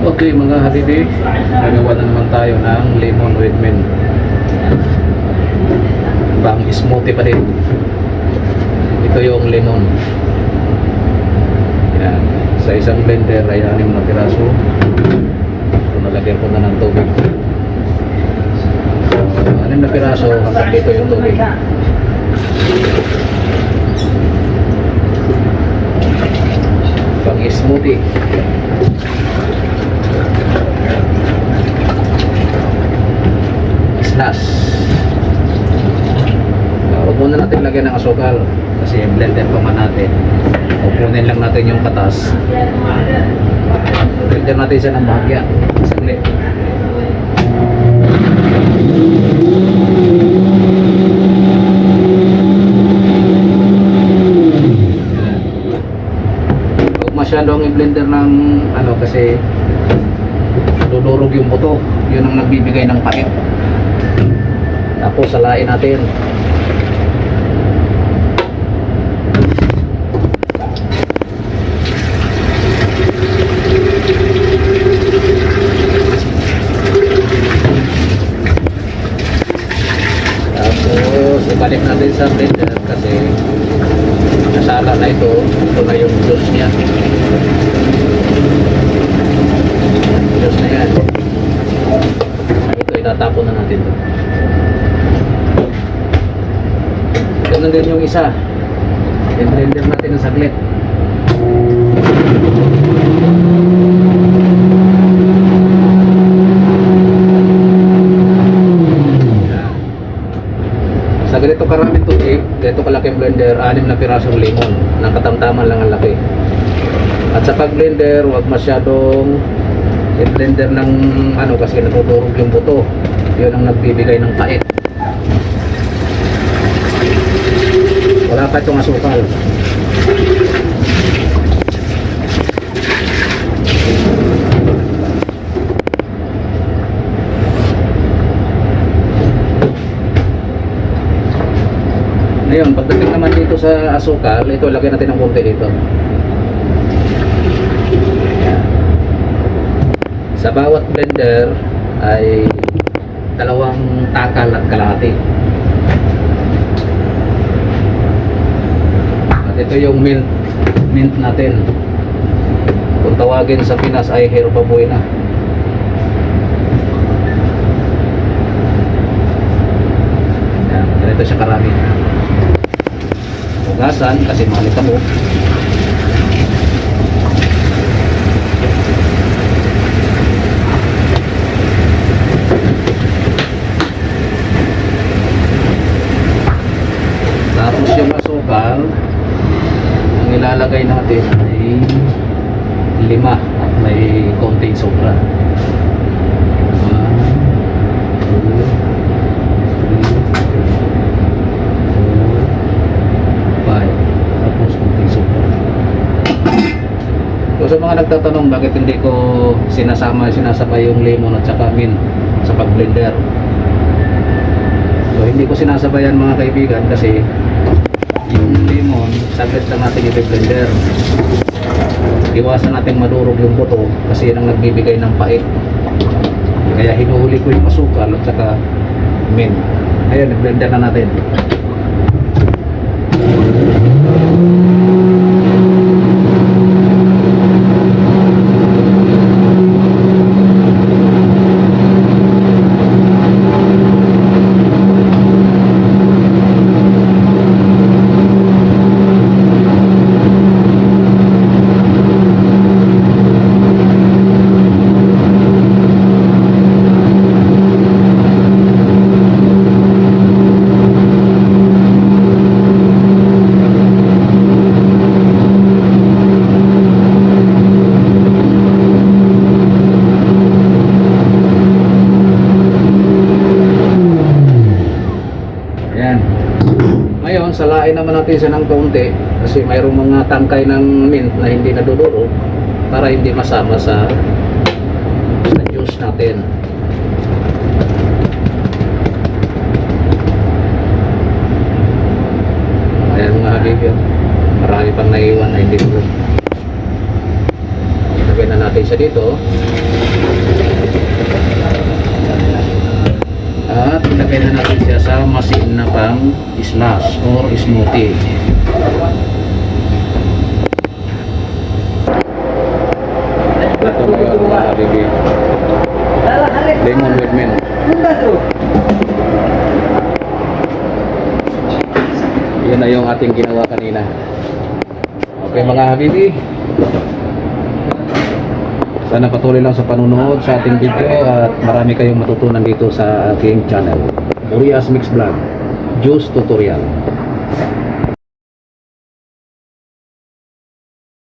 Okay mga habibi, nagawa na naman tayo ng lemon with mint. Bang smoothie pa din. Ito yung lemon. Yan. Sa isang blender ay 6 na piraso. So, nalagyan ko na ng tubig. So, 6 na piraso hanggang dito yung tubig. Bang smoothie. Islas. Huwag muna natin lagyan ng asukal kasi blender pa man natin. Kukunin lang natin yung katas. Blender natin siya ng bahagya. Saglit. Huwag masyadong i-blender ng ano kasi dudurog yung buto. Yun ang nagbibigay ng pait. Tapos salain natin. Tapos ibalik natin sa blender kasi nasala na ito. Ito na yung juice niya. Juice na yan. Ito itatapon na natin ito. Ganun din yung isa. I-blender natin ng saglit. Sa ganito karaming tubig, ganito kalaking blender, 6 na pirasong lemon. Nang katamtaman lang ang laki. At sa pag-blender, huwag masyadong i-blender ng ano kasi natutulog yung buto. Yun ang nagbibigay ng pait. Wala pa itong asukal. Ngayon, pagdating naman dito sa asukal, ito lagyan natin ng konti dito. Sa bawat blender ay 2 takal at kalahati. Ito yung mint natin. Kung tawagin sa Pinas ay herba buena. Yan, ganito siya karami. Hugasan kasi malita mo. Tapos yung asukal nilalagay natin ay 5 at may konting sobra. 1, 2, 3, 4, 5 tapos konting sobra. So sa mga nagtatanong bakit hindi ko sinasabay yung lemon at saka mint sa pag-blender, so hindi ko sinasabayan mga kaibigan kasi yung lemon, saglit lang natin i-blender. Iwasan natin madurog yung buto kasi yan ang nagbibigay ng pait. Kaya hinuhuli ko yung asukal at saka mint. Ayun, i-blender na natin. Ngayon, salain naman natin siya ng kaunti kasi mayroong mga tangkay ng mint na hindi nadudurog para hindi masama sa juice natin. Ayan mga habib yun. Marami pang naiwan na hindi ko. ilagay na natin siya dito. At ilagay na natin siya sa machine na pang slash or smoothie. Ito ngayon mga habibi, lemon with mint. Yan na yung ating ginawa kanina. Okay mga habibi, sana patuloy lang sa panunood sa ating video at marami kayong matutunan dito sa aking channel, Murias Mix Vlog Juice Tutorial.